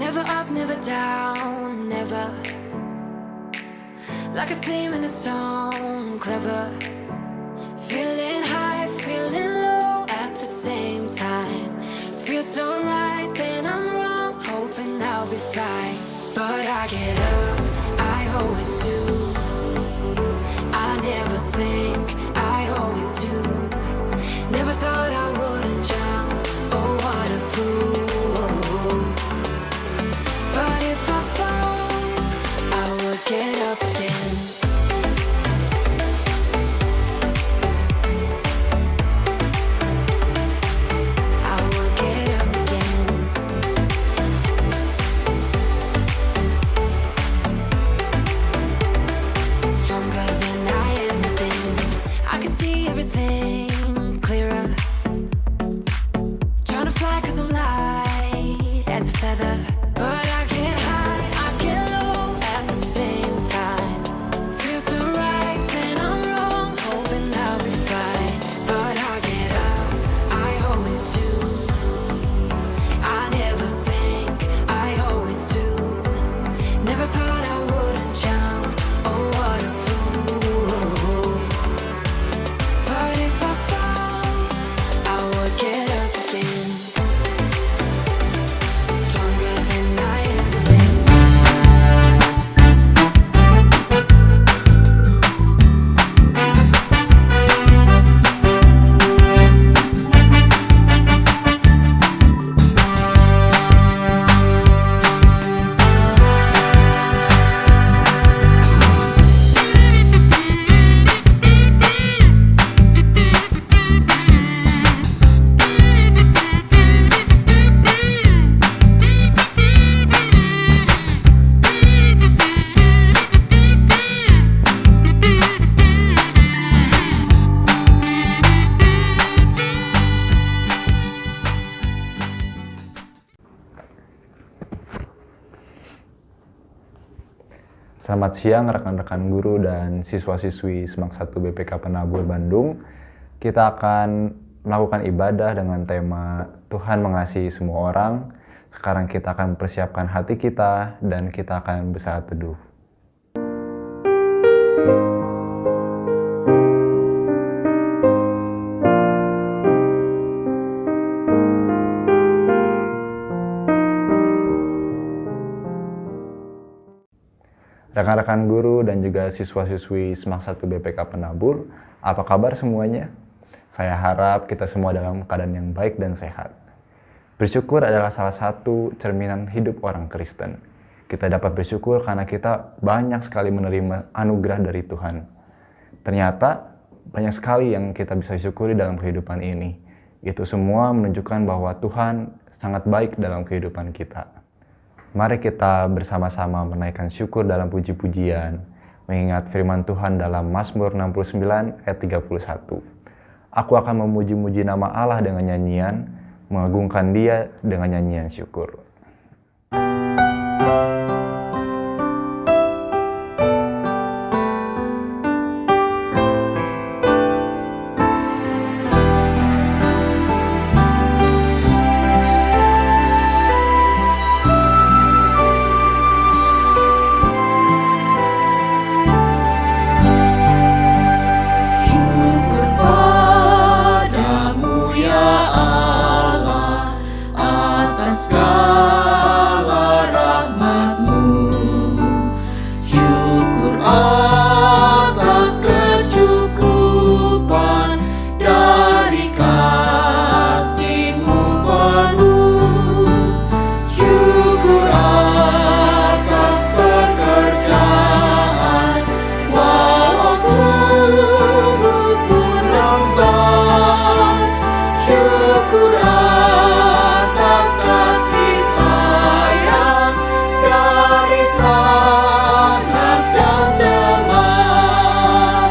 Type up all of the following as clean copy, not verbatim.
Never up, never down, never. Like a theme in a song, clever. Feeling high, feeling low at the same time. Feels so right, then I'm wrong, hoping I'll be fine. But I get up, I always do. I never think, I always do. Never thought I wouldn't jump, oh what a fool. But if I fall, I will get up again. I will get up again. Stronger than I ever been. I can see everything clearer. Trying to fly 'cause I'm light as a feather. But I get high, I get low at the same time. Feels so right, then I'm wrong, hoping I'll be fine. But I get up, I always do. I never think, I always do. Never thought I wouldn't jump, oh what a fool. But if I fall, I will get up again. Stronger than I ever been. Selamat siang rekan-rekan guru dan siswa-siswi Semak 1 BPK Penabur Bandung. Kita akan melakukan ibadah dengan tema Tuhan mengasihi semua orang. Sekarang kita akan mempersiapkan hati kita dan kita akan bersaat teduh. Rekan-rekan guru dan juga siswa-siswi Semak 1 BPK Penabur, apa kabar semuanya? Saya harap kita semua dalam keadaan yang baik dan sehat. Bersyukur adalah salah satu cerminan hidup orang Kristen. Kita dapat bersyukur karena kita banyak sekali menerima anugerah dari Tuhan. Ternyata banyak sekali yang kita bisa syukuri dalam kehidupan ini. Itu semua menunjukkan bahwa Tuhan sangat baik dalam kehidupan kita. Mari kita bersama-sama menaikkan syukur dalam puji-pujian, mengingat firman Tuhan dalam Mazmur 69 ayat 31. Aku akan memuji-muji nama Allah dengan nyanyian, mengagungkan Dia dengan nyanyian syukur. Syukur padamu ya Allah atas segala rahmat-Mu. Syukur atas kecukupan dari kasih-Mu penuh. Syukur atas pekerjaan walau tubuh pun lambat. Syukur atas kasih sayang dari sanak dan teman.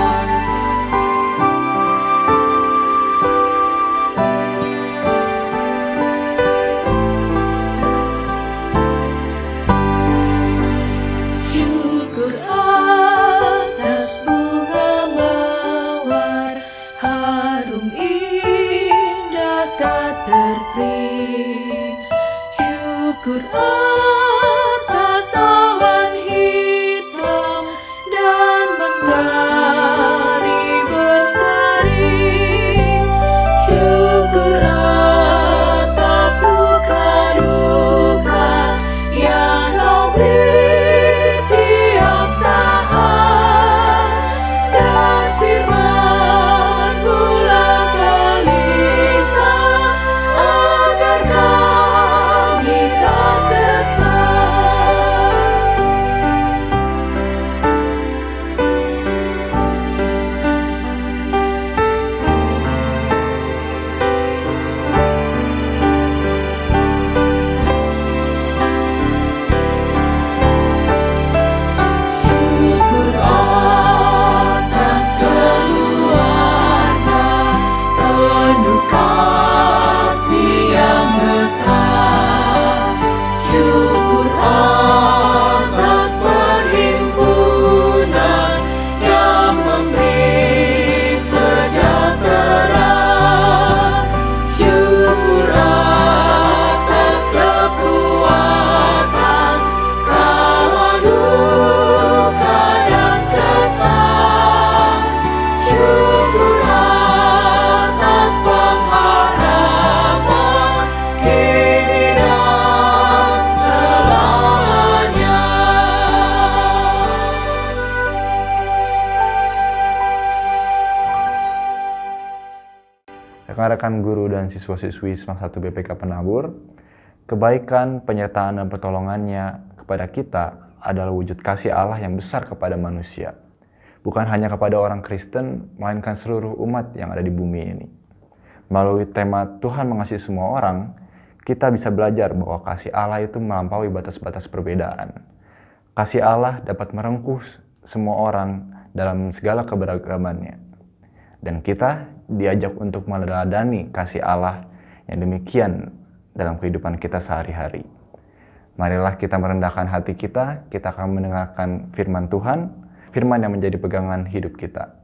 Syukur atas bunga mawar harum indah tak terperi. Syukur rekan-rekan guru dan siswa-siswi Semak 1 BPK Penabur, kebaikan, penyertaan, dan pertolongannya kepada kita adalah wujud kasih Allah yang besar kepada manusia. Bukan hanya kepada orang Kristen, melainkan seluruh umat yang ada di bumi ini. Melalui tema Tuhan mengasihi semua orang, kita bisa belajar bahwa kasih Allah itu melampaui batas-batas perbedaan. Kasih Allah dapat merengkuh semua orang dalam segala keberagamannya. Dan kita diajak untuk meneladani kasih Allah yang demikian dalam kehidupan kita sehari-hari. Marilah kita merendahkan hati kita akan mendengarkan firman Tuhan, firman yang menjadi pegangan hidup kita.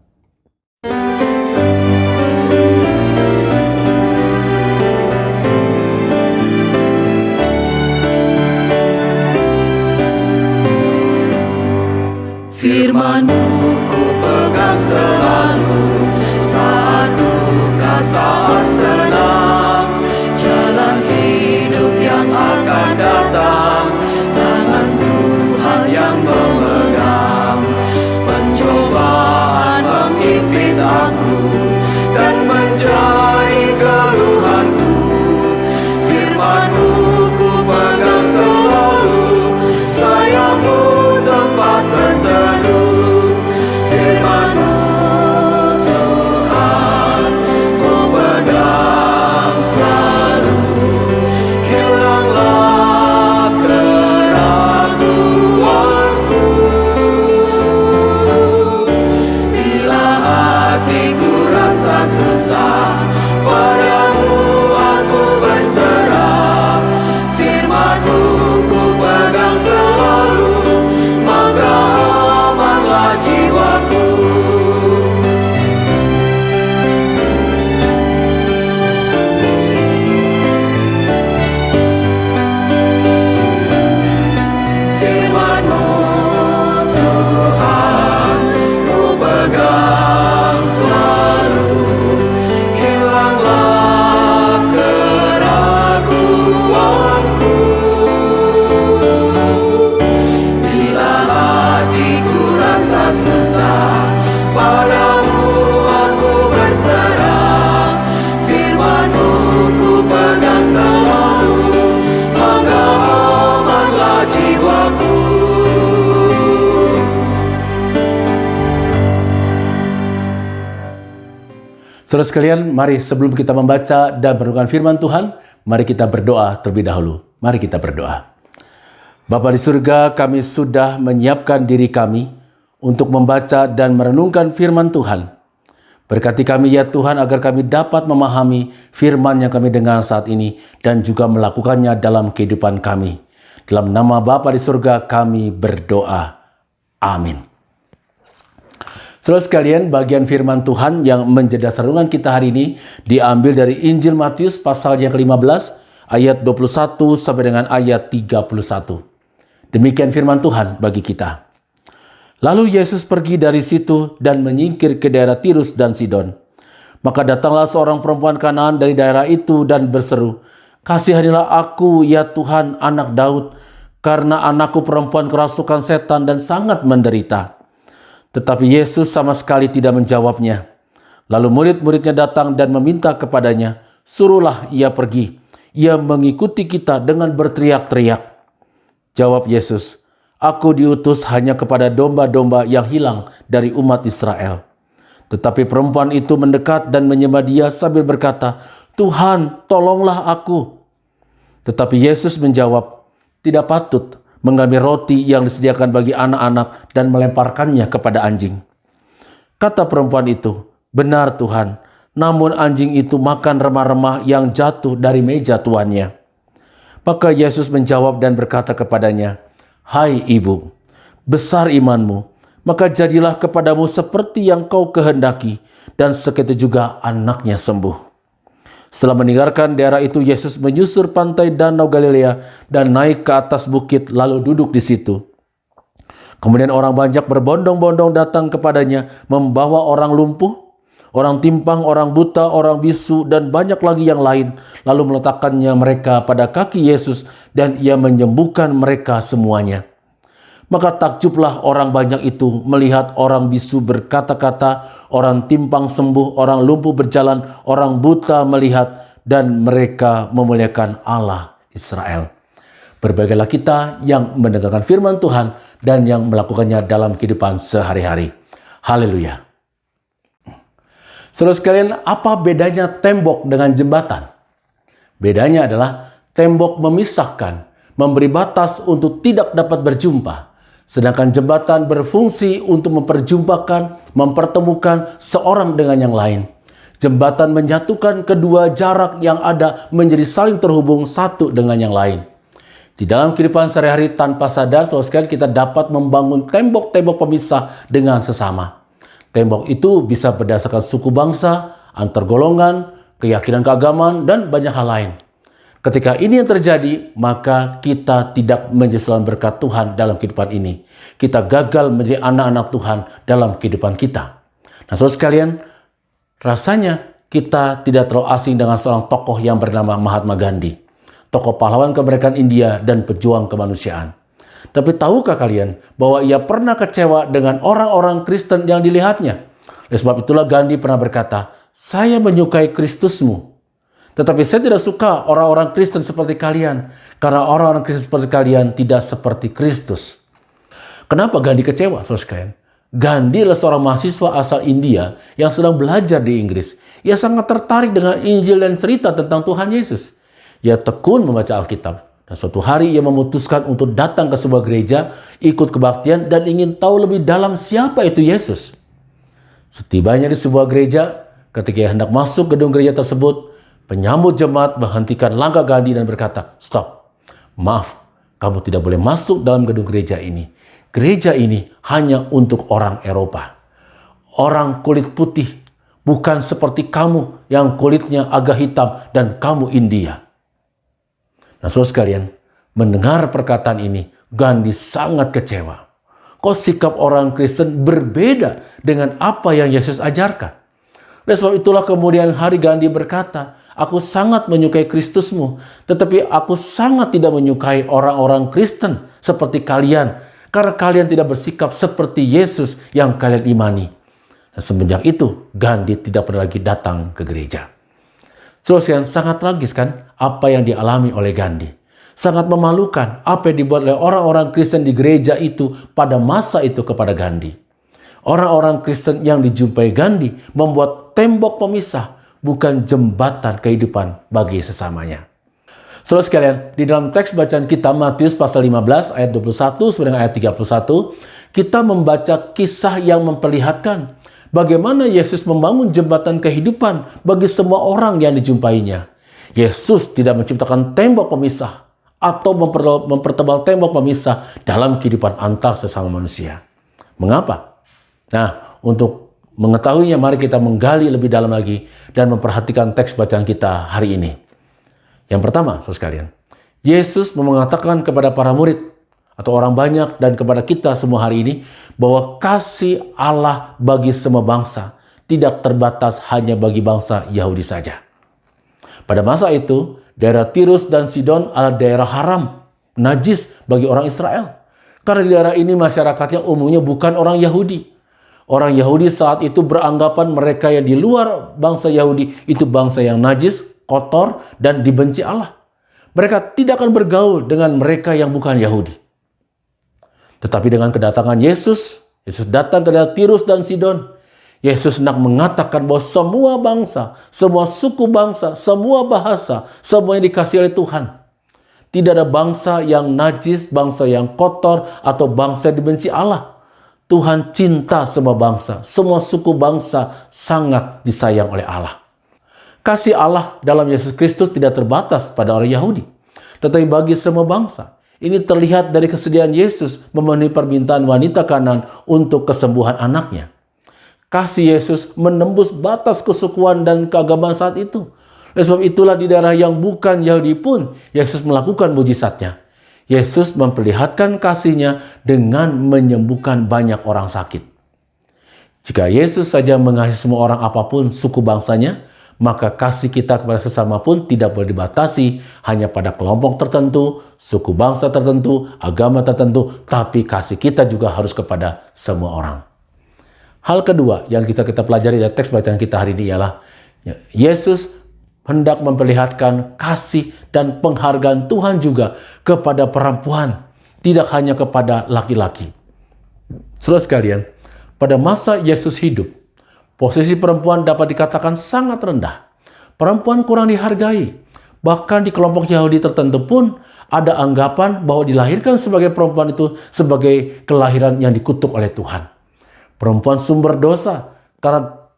Firman-Mu ku pegang selalu, saat duka saat senang, jalan hidup yang akan datang, tangan Tuhan yang memegang. Pencobaan menghimpit aku dan menjadi keluhanku, firman-Mu ku pegang selalu, sayang-Mu tempat berteduh, firman-Mu Tuhan ku pegang selalu. Hilanglah keraguanku bila hatiku rasa susah, padamu aku berserah, firman-Mu ku pegang selalu, maka amanlah jiwaku. Firman-Mu Tuhan ku pegang selalu, hilanglah keraguanku bila hatiku rasa susah, padamu aku berserah, firman-Mu ku pegang selalu, maka amanlah jiwaku. Saudara sekalian, mari sebelum kita membaca dan merenungkan firman Tuhan, mari kita berdoa terlebih dahulu. Mari kita berdoa. Bapa di surga, kami sudah menyiapkan diri kami untuk membaca dan merenungkan firman Tuhan. Berkati kami ya Tuhan agar kami dapat memahami firman yang kami dengar saat ini dan juga melakukannya dalam kehidupan kami. Dalam nama Bapa di surga kami berdoa. Amin. Saudara sekalian, bagian firman Tuhan yang menjadi dasar renungan kita hari ini diambil dari Injil Matius pasal yang ke-15 ayat 21 sampai dengan ayat 31. Demikian firman Tuhan bagi kita. Lalu Yesus pergi dari situ dan menyingkir ke daerah Tirus dan Sidon. Maka datanglah seorang perempuan Kanaan dari daerah itu dan berseru, "Kasihanilah aku ya Tuhan, anak Daud, karena anakku perempuan kerasukan setan dan sangat menderita." Tetapi Yesus sama sekali tidak menjawabnya. Lalu murid-muridnya datang dan meminta kepadanya, "Suruhlah ia pergi. Ia mengikuti kita dengan berteriak-teriak." Jawab Yesus, "Aku diutus hanya kepada domba-domba yang hilang dari umat Israel." Tetapi perempuan itu mendekat dan menyembah Dia sambil berkata, "Tuhan, tolonglah aku." Tetapi Yesus menjawab, "Tidak patut mengambil roti yang disediakan bagi anak-anak dan melemparkannya kepada anjing." Kata perempuan itu, "Benar Tuhan, namun anjing itu makan remah-remah yang jatuh dari meja tuannya." Maka Yesus menjawab dan berkata kepadanya, "Hai ibu, besar imanmu, maka jadilah kepadamu seperti yang kau kehendaki." Dan seketika juga anaknya sembuh. Setelah meninggalkan daerah itu, Yesus menyusur pantai Danau Galilea dan naik ke atas bukit lalu duduk di situ. Kemudian orang banyak berbondong-bondong datang kepadanya, membawa orang lumpuh, orang timpang, orang buta, orang bisu, dan banyak lagi yang lain. Lalu meletakkannya mereka pada kaki Yesus dan Ia menyembuhkan mereka semuanya. Maka takjublah orang banyak itu melihat orang bisu berkata-kata, orang timpang sembuh, orang lumpuh berjalan, orang buta melihat, dan mereka memuliakan Allah Israel. Berbahagialah kita yang mendengarkan firman Tuhan dan yang melakukannya dalam kehidupan sehari-hari. Haleluya. Saudara sekalian, apa bedanya tembok dengan jembatan? Bedanya adalah tembok memisahkan, memberi batas untuk tidak dapat berjumpa. Sedangkan jembatan berfungsi untuk memperjumpakan, mempertemukan seorang dengan yang lain. Jembatan menyatukan kedua jarak yang ada menjadi saling terhubung satu dengan yang lain. Di dalam kehidupan sehari-hari tanpa sadar, saudara sekalian, kita dapat membangun tembok-tembok pemisah dengan sesama. Tembok itu bisa berdasarkan suku bangsa, antar golongan, keyakinan keagamaan, dan banyak hal lain. Ketika ini yang terjadi, maka kita tidak menjadi saluran berkat Tuhan dalam kehidupan ini. Kita gagal menjadi anak-anak Tuhan dalam kehidupan kita. Nah, saudara sekalian, rasanya kita tidak terlalu asing dengan seorang tokoh yang bernama Mahatma Gandhi. Tokoh pahlawan kemerdekaan India dan pejuang kemanusiaan. Tapi tahukah kalian bahwa ia pernah kecewa dengan orang-orang Kristen yang dilihatnya? Oleh sebab itulah Gandhi pernah berkata, "Saya menyukai Kristusmu. Tetapi saya tidak suka orang-orang Kristen seperti kalian, karena orang-orang Kristen seperti kalian tidak seperti Kristus." Kenapa Gandhi kecewa, saudara sekalian? Gandhi adalah seorang mahasiswa asal India yang sedang belajar di Inggris. Ia sangat tertarik dengan Injil dan cerita tentang Tuhan Yesus. Ia tekun membaca Alkitab. Dan suatu hari ia memutuskan untuk datang ke sebuah gereja, ikut kebaktian, dan ingin tahu lebih dalam siapa itu Yesus. Setibanya di sebuah gereja, ketika ia hendak masuk gedung gereja tersebut, penyambut jemaat menghentikan langkah Gandhi dan berkata, "Stop, maaf, kamu tidak boleh masuk dalam gedung gereja ini. Gereja ini hanya untuk orang Eropa. Orang kulit putih, bukan seperti kamu yang kulitnya agak hitam dan kamu India." Nah, saudara sekalian, mendengar perkataan ini, Gandhi sangat kecewa. Kok sikap orang Kristen berbeda dengan apa yang Yesus ajarkan? Oleh sebab itulah kemudian hari Gandhi berkata, "Aku sangat menyukai Kristusmu, tetapi aku sangat tidak menyukai orang-orang Kristen seperti kalian, karena kalian tidak bersikap seperti Yesus yang kalian imani." Dan semenjak itu, Gandhi tidak pernah lagi datang ke gereja. Saudara, sangat tragis kan apa yang dialami oleh Gandhi. Sangat memalukan apa yang dibuat oleh orang-orang Kristen di gereja itu pada masa itu kepada Gandhi. Orang-orang Kristen yang dijumpai Gandhi membuat tembok pemisah, bukan jembatan kehidupan bagi sesamanya. Saudara sekalian, di dalam teks bacaan kita Matius pasal 15 ayat 21 sampai dengan ayat 31, kita membaca kisah yang memperlihatkan bagaimana Yesus membangun jembatan kehidupan bagi semua orang yang dijumpainya. Yesus tidak menciptakan tembok pemisah atau mempertebal tembok pemisah dalam kehidupan antar sesama manusia. Mengapa? Nah, untuk mengetahuinya, mari kita menggali lebih dalam lagi dan memperhatikan teks bacaan kita hari ini. Yang pertama, saudara sekalian, Yesus mengatakan kepada para murid atau orang banyak dan kepada kita semua hari ini bahwa kasih Allah bagi semua bangsa tidak terbatas hanya bagi bangsa Yahudi saja. Pada masa itu, daerah Tirus dan Sidon adalah daerah haram, najis bagi orang Israel. Karena di daerah ini masyarakatnya umumnya bukan orang Yahudi. Orang Yahudi saat itu beranggapan mereka yang di luar bangsa Yahudi itu bangsa yang najis, kotor, dan dibenci Allah. Mereka tidak akan bergaul dengan mereka yang bukan Yahudi. Tetapi dengan kedatangan Yesus datang ke daerah Tirus dan Sidon. Yesus hendak mengatakan bahwa semua bangsa, semua suku bangsa, semua bahasa, semua yang dikasihi oleh Tuhan. Tidak ada bangsa yang najis, bangsa yang kotor, atau bangsa yang dibenci Allah. Tuhan cinta semua bangsa, semua suku bangsa sangat disayang oleh Allah. Kasih Allah dalam Yesus Kristus tidak terbatas pada orang Yahudi, tetapi bagi semua bangsa. Ini terlihat dari kesediaan Yesus memenuhi permintaan wanita Kanaan untuk kesembuhan anaknya. Kasih Yesus menembus batas kesukuan dan keagamaan saat itu. Oleh sebab itulah di daerah yang bukan Yahudi pun Yesus melakukan mujizatnya. Yesus memperlihatkan kasih-Nya dengan menyembuhkan banyak orang sakit. Jika Yesus saja mengasihi semua orang apapun suku bangsanya, maka kasih kita kepada sesama pun tidak boleh dibatasi hanya pada kelompok tertentu, suku bangsa tertentu, agama tertentu, tapi kasih kita juga harus kepada semua orang. Hal kedua yang kita pelajari dari teks bacaan kita hari ini ialah Yesus hendak memperlihatkan kasih dan penghargaan Tuhan juga kepada perempuan, tidak hanya kepada laki-laki. Saudara sekalian, pada masa Yesus hidup, posisi perempuan dapat dikatakan sangat rendah. Perempuan kurang dihargai. Bahkan di kelompok Yahudi tertentu pun ada anggapan bahwa dilahirkan sebagai perempuan itu sebagai kelahiran yang dikutuk oleh Tuhan. Perempuan sumber dosa.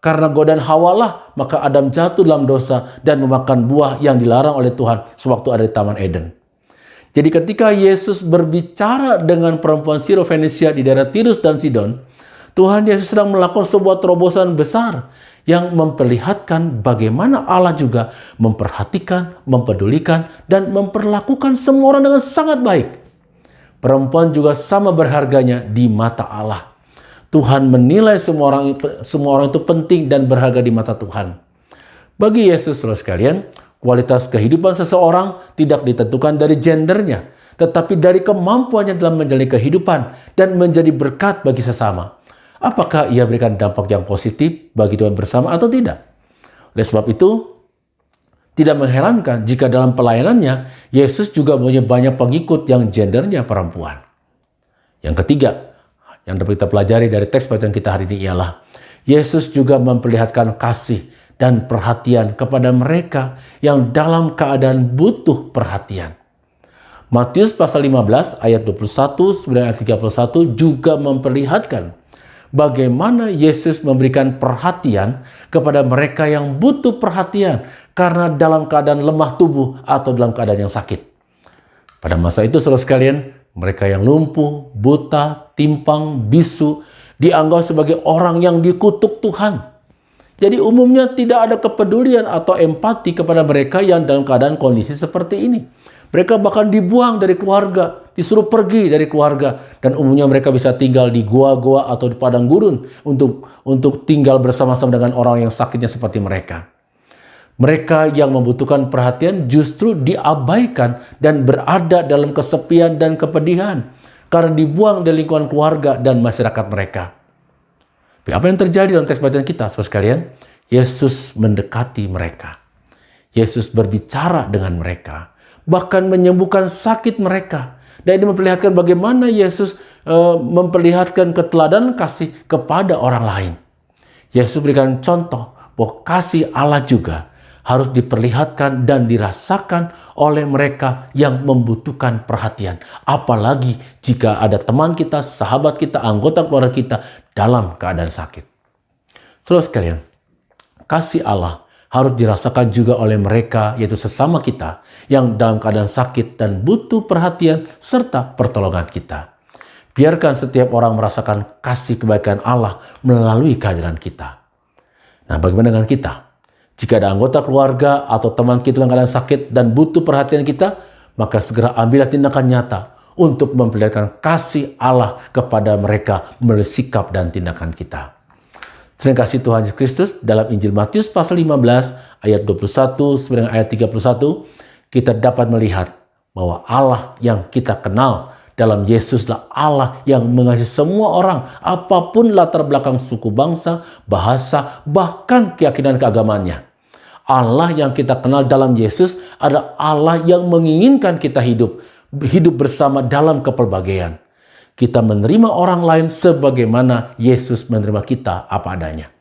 Karena godaan Hawa lah, maka Adam jatuh dalam dosa dan memakan buah yang dilarang oleh Tuhan sewaktu ada di Taman Eden. Jadi ketika Yesus berbicara dengan perempuan Sirofenisia di daerah Tirus dan Sidon, Tuhan Yesus sedang melakukan sebuah terobosan besar yang memperlihatkan bagaimana Allah juga memperhatikan, mempedulikan, dan memperlakukan semua orang dengan sangat baik. Perempuan juga sama berharganya di mata Allah. Tuhan menilai semua orang itu penting dan berharga di mata Tuhan. Bagi Yesus, saudara sekalian, kualitas kehidupan seseorang tidak ditentukan dari gendernya, tetapi dari kemampuannya dalam menjalani kehidupan dan menjadi berkat bagi sesama. Apakah ia berikan dampak yang positif bagi Tuhan bersama atau tidak? Oleh sebab itu, tidak mengherankan jika dalam pelayanannya, Yesus juga punya banyak pengikut yang gendernya perempuan. Yang ketiga, yang dapat kita pelajari dari teks bacaan kita hari ini ialah Yesus juga memperlihatkan kasih dan perhatian kepada mereka yang dalam keadaan butuh perhatian. Matius pasal 15 ayat 21 sampai ayat 31 juga memperlihatkan bagaimana Yesus memberikan perhatian kepada mereka yang butuh perhatian karena dalam keadaan lemah tubuh atau dalam keadaan yang sakit. Pada masa itu, saudara sekalian, mereka yang lumpuh, buta, timpang, bisu dianggap sebagai orang yang dikutuk Tuhan. Jadi umumnya tidak ada kepedulian atau empati kepada mereka yang dalam keadaan kondisi seperti ini. Mereka bahkan dibuang dari keluarga, disuruh pergi dari keluarga, dan umumnya mereka bisa tinggal di gua-gua atau di padang gurun untuk tinggal bersama-sama dengan orang yang sakitnya seperti mereka. Mereka yang membutuhkan perhatian justru diabaikan dan berada dalam kesepian dan kepedihan karena dibuang dari lingkungan keluarga dan masyarakat mereka. Tapi apa yang terjadi dalam teks bacaan kita, saudara sekalian? Yesus mendekati mereka. Yesus berbicara dengan mereka, bahkan menyembuhkan sakit mereka. Dan ini memperlihatkan bagaimana Yesus memperlihatkan keteladanan kasih kepada orang lain. Yesus berikan contoh bahwa kasih Allah juga harus diperlihatkan dan dirasakan oleh mereka yang membutuhkan perhatian. Apalagi jika ada teman kita, sahabat kita, anggota keluarga kita dalam keadaan sakit. Saudara sekalian, kasih Allah harus dirasakan juga oleh mereka, yaitu sesama kita yang dalam keadaan sakit dan butuh perhatian serta pertolongan kita. Biarkan setiap orang merasakan kasih kebaikan Allah melalui kehadiran kita. Nah, bagaimana dengan kita? Jika ada anggota keluarga atau teman kita dalam keadaan sakit dan butuh perhatian kita, maka segera ambillah tindakan nyata untuk memperlihatkan kasih Allah kepada mereka melalui sikap dan tindakan kita. Terima kasih Tuhan Yesus Kristus. Dalam Injil Matius pasal 15 ayat 21 sampai ayat 31, kita dapat melihat bahwa Allah yang kita kenal dalam Yesuslah Allah yang mengasihi semua orang, apapun latar belakang suku bangsa, bahasa, bahkan keyakinan keagamaannya. Allah yang kita kenal dalam Yesus adalah Allah yang menginginkan kita hidup bersama dalam kepelbagaian. Kita menerima orang lain sebagaimana Yesus menerima kita apa adanya.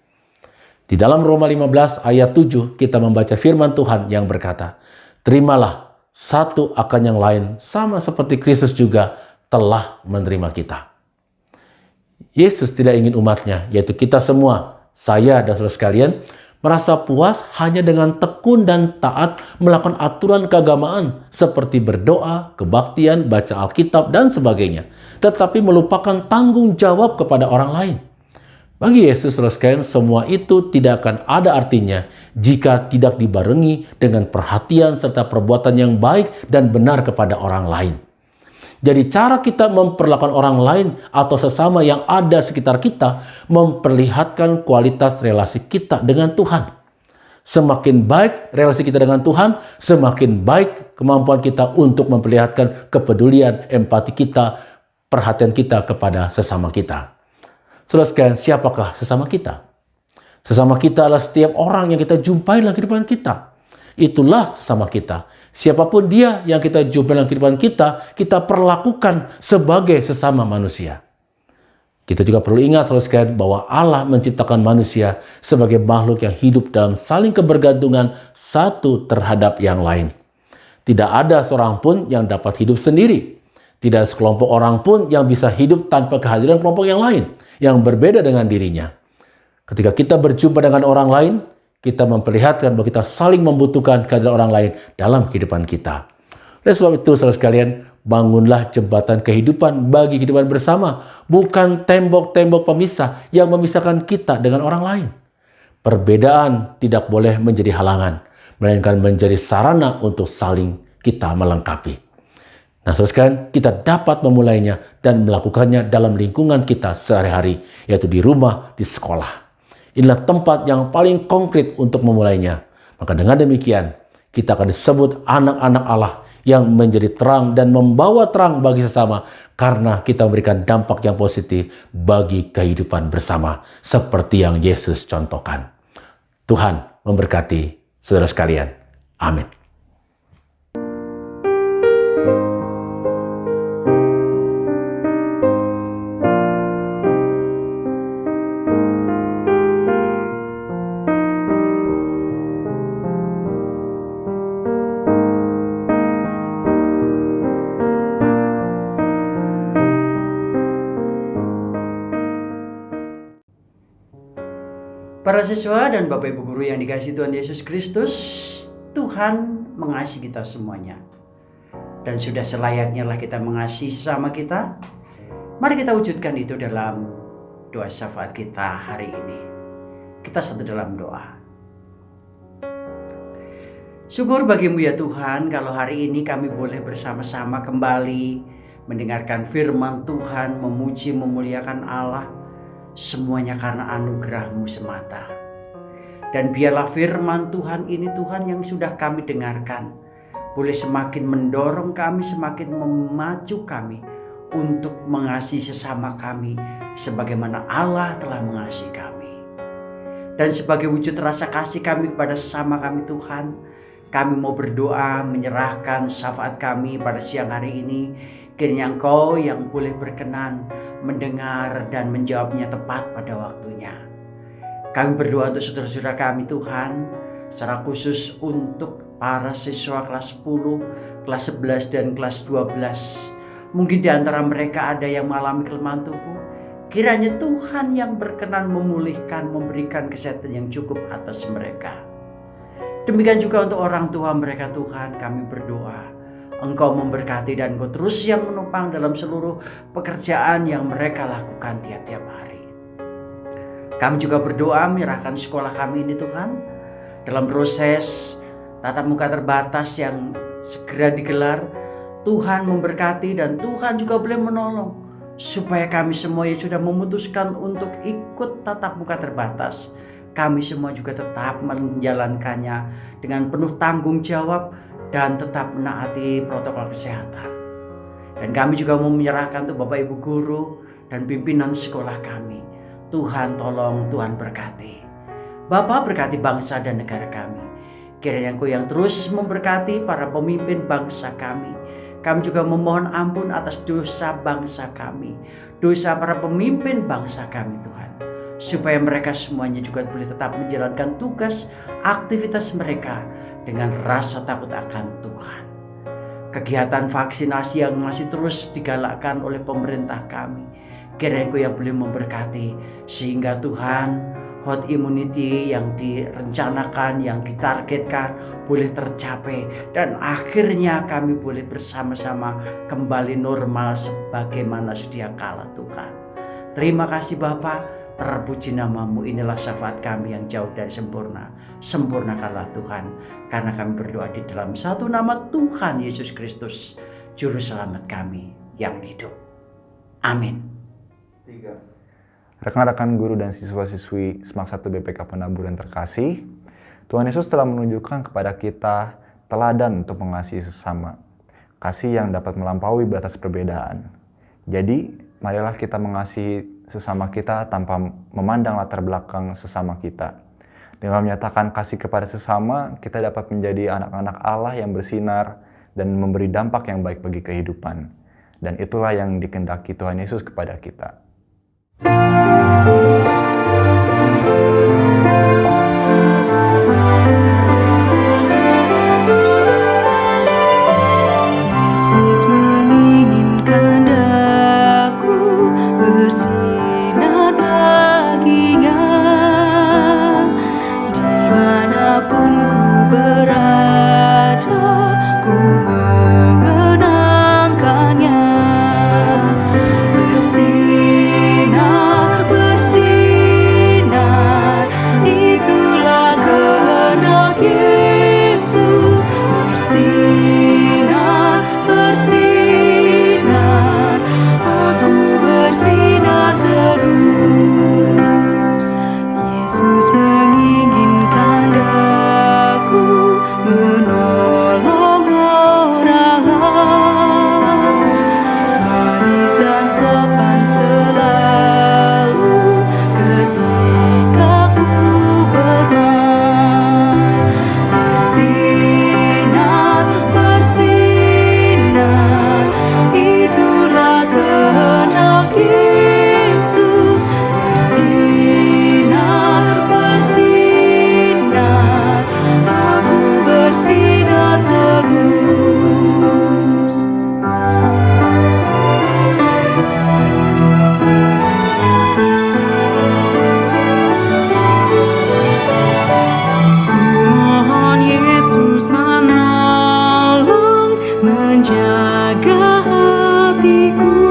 Di dalam Roma 15 ayat 7 kita membaca firman Tuhan yang berkata, "Terimalah satu akan yang lain sama seperti Kristus juga telah menerima kita." Yesus tidak ingin umatnya, yaitu kita semua, saya dan saudara sekalian, merasa puas hanya dengan tekun dan taat melakukan aturan keagamaan seperti berdoa, kebaktian, baca Alkitab, dan sebagainya, tetapi melupakan tanggung jawab kepada orang lain. Bagi Yesus, saudara sekalian, semua itu tidak akan ada artinya jika tidak dibarengi dengan perhatian serta perbuatan yang baik dan benar kepada orang lain. Jadi cara kita memperlakukan orang lain atau sesama yang ada sekitar kita memperlihatkan kualitas relasi kita dengan Tuhan. Semakin baik relasi kita dengan Tuhan, semakin baik kemampuan kita untuk memperlihatkan kepedulian, empati kita, perhatian kita kepada sesama kita. Saudara sekalian, siapakah sesama kita? Sesama kita adalah setiap orang yang kita jumpai dalam kehidupan kita. Itulah sesama kita. Siapapun dia yang kita jumpai dalam kehidupan kita, kita perlakukan sebagai sesama manusia. Kita juga perlu ingat saudara sekalian bahwa Allah menciptakan manusia sebagai makhluk yang hidup dalam saling kebergantungan satu terhadap yang lain. Tidak ada seorang pun yang dapat hidup sendiri. Tidak ada sekelompok orang pun yang bisa hidup tanpa kehadiran kelompok yang lain, yang berbeda dengan dirinya. Ketika kita berjumpa dengan orang lain, kita memperlihatkan bahwa kita saling membutuhkan kehadiran orang lain dalam kehidupan kita. Oleh sebab itu, saudara sekalian, bangunlah jembatan kehidupan bagi kehidupan bersama, bukan tembok-tembok pemisah yang memisahkan kita dengan orang lain. Perbedaan tidak boleh menjadi halangan, melainkan menjadi sarana untuk saling kita melengkapi. Nah, saudara sekalian, kita dapat memulainya dan melakukannya dalam lingkungan kita sehari-hari, yaitu di rumah, di sekolah. Inilah tempat yang paling konkret untuk memulainya. Maka dengan demikian, kita akan disebut anak-anak Allah yang menjadi terang dan membawa terang bagi sesama karena kita memberikan dampak yang positif bagi kehidupan bersama seperti yang Yesus contohkan. Tuhan memberkati saudara sekalian. Amin. Para siswa dan Bapak Ibu Guru yang dikasihi Tuhan Yesus Kristus, Tuhan mengasihi kita semuanya. Dan sudah selayaknya lah kita mengasihi sesama kita. Mari kita wujudkan itu dalam doa syafaat kita hari ini. Kita satu dalam doa. Syukur bagimu ya Tuhan, kalau hari ini kami boleh bersama-sama kembali mendengarkan firman Tuhan, memuji, memuliakan Allah. Semuanya karena anugerah-Mu semata. Dan biarlah firman Tuhan ini Tuhan yang sudah kami dengarkan boleh semakin mendorong kami, semakin memacu kami untuk mengasihi sesama kami sebagaimana Allah telah mengasihi kami. Dan sebagai wujud rasa kasih kami kepada sesama kami Tuhan, kami mau berdoa menyerahkan syafaat kami pada siang hari ini. Kiranya Engkau yang boleh berkenan mendengar dan menjawabnya tepat pada waktunya. Kami berdoa untuk saudara-saudara kami Tuhan, secara khusus untuk para siswa kelas 10, kelas 11 dan kelas 12. Mungkin di antara mereka ada yang mengalami kelemahan tubuh. Kiranya Tuhan yang berkenan memulihkan, memberikan kesehatan yang cukup atas mereka. Demikian juga untuk orang tua mereka Tuhan, kami berdoa Engkau memberkati dan Engkau terus yang menopang dalam seluruh pekerjaan yang mereka lakukan tiap-tiap hari. Kami juga berdoa menyerahkan sekolah kami ini Tuhan dalam proses tatap muka terbatas yang segera digelar. Tuhan memberkati dan Tuhan juga boleh menolong supaya kami semua yang sudah memutuskan untuk ikut tatap muka terbatas, kami semua juga tetap menjalankannya dengan penuh tanggung jawab dan tetap menaati protokol kesehatan. Dan kami juga mau menyerahkan untuk Bapak Ibu Guru dan pimpinan sekolah kami. Tuhan tolong, Tuhan berkati. Bapak berkati bangsa dan negara kami. Kiranya Engkau yang terus memberkati para pemimpin bangsa kami. Kami juga memohon ampun atas dosa bangsa kami, dosa para pemimpin bangsa kami Tuhan. Supaya mereka semuanya juga boleh tetap menjalankan tugas, aktivitas mereka dengan rasa takut akan Tuhan. Kegiatan vaksinasi yang masih terus digalakkan oleh pemerintah kami, kiranya Engkau yang boleh memberkati sehingga Tuhan herd immunity yang direncanakan, yang ditargetkan boleh tercapai dan akhirnya kami boleh bersama-sama kembali normal sebagaimana sedia kala Tuhan. Terima kasih Bapa, terpuji namamu. Inilah syafaat kami yang jauh dari sempurna. Sempurnakanlah Tuhan, karena kami berdoa di dalam satu nama Tuhan Yesus Kristus, Juru Selamat kami yang hidup. Amin. Rekan-rekan guru dan siswa-siswi SMAK 1 BPK Penabur yang terkasih, Tuhan Yesus telah menunjukkan kepada kita teladan untuk mengasihi sesama. Kasih yang dapat melampaui batas perbedaan. Jadi, marilah kita mengasihi sesama kita tanpa memandang latar belakang sesama kita. Dengan menyatakan kasih kepada sesama, kita dapat menjadi anak-anak Allah yang bersinar dan memberi dampak yang baik bagi kehidupan. Dan itulah yang dikehendaki Tuhan Yesus kepada kita. Yesus menginginkan aku bersinar baginya, dimanapun ku berada, ku mengenangkannya. Bersinar, bersinar, itulah kehendak Yesus. Bersinar, bersinar, aku bersinar terus. Yesus menginginkan aku menolong orang lain, manis dan sopan selalu ketika ku bermain. Bersinar, bersinar, itulah kehendak Yesus. Bersinar, bersinar, aku bersinar terus. Ku mohon Yesus menolong, menjaga hatiku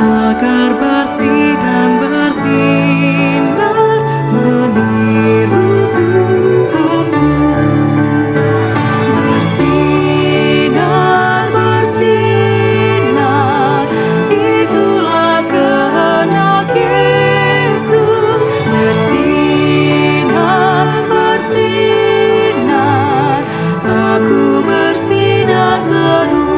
agar bersih dan bersinar meniru Tuhanku. Bersinar, bersinar, itulah kehendak Yesus. Bersinar, bersinar, aku bersinar terus.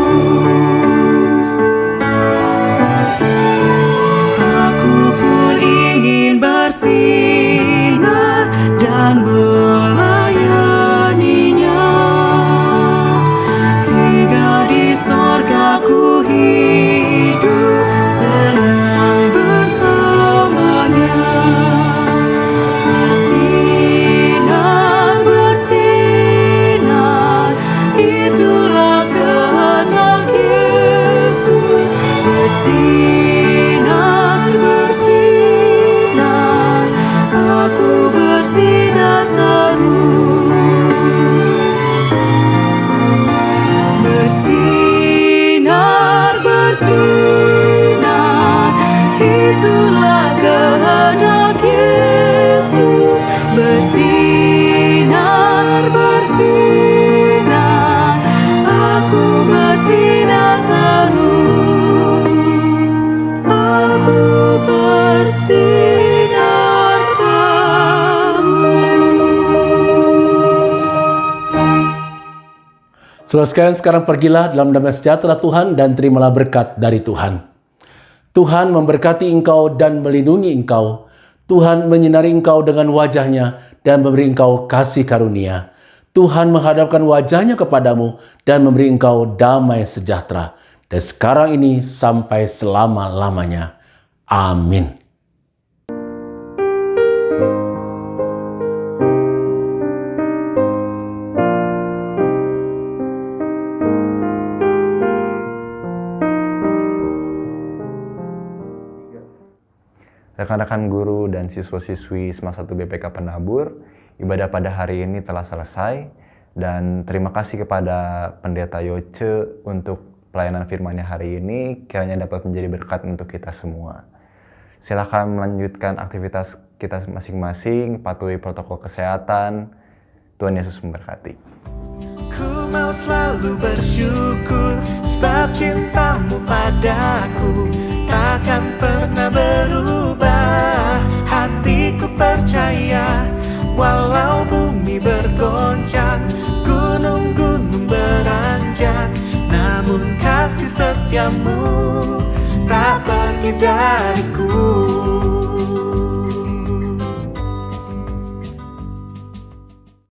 Aku pun ingin bersinar dan melayaninya, hingga di sorga ku hidup senang bersamanya. Bersinar, bersinar, itulah kehendak Yesus. Bersinar, bersinar, aku bersinar terus. Bersinar, bersinar, itulah kehendak Yesus. Bersinar, bersinar, aku bersinar terus. Aku bersinar terus. Saudara sekalian, sekarang pergilah dalam damai sejahtera Tuhan dan terimalah berkat dari Tuhan. Tuhan memberkati engkau dan melindungi engkau. Tuhan menyinari engkau dengan wajahnya dan memberi engkau kasih karunia. Tuhan menghadapkan wajahnya kepadamu dan memberi engkau damai sejahtera. Dan sekarang ini sampai selama-lamanya. Amin. Rekan-rekan guru dan siswa-siswi Semak 1 BPK Penabur, ibadah pada hari ini telah selesai, dan terima kasih kepada Pendeta Yoce untuk pelayanan firman-Nya hari ini, kiranya dapat menjadi berkat untuk kita semua. Silakan melanjutkan aktivitas kita masing-masing, patuhi protokol kesehatan. Tuhan Yesus memberkati. Ku mau selalu bersyukur sebab cintamu padaku takkan pernah berubah. Hatiku percaya Walau bumi bergoncang, gunung-gunung beranjak, namun kasih setiamu tak pergi dariku.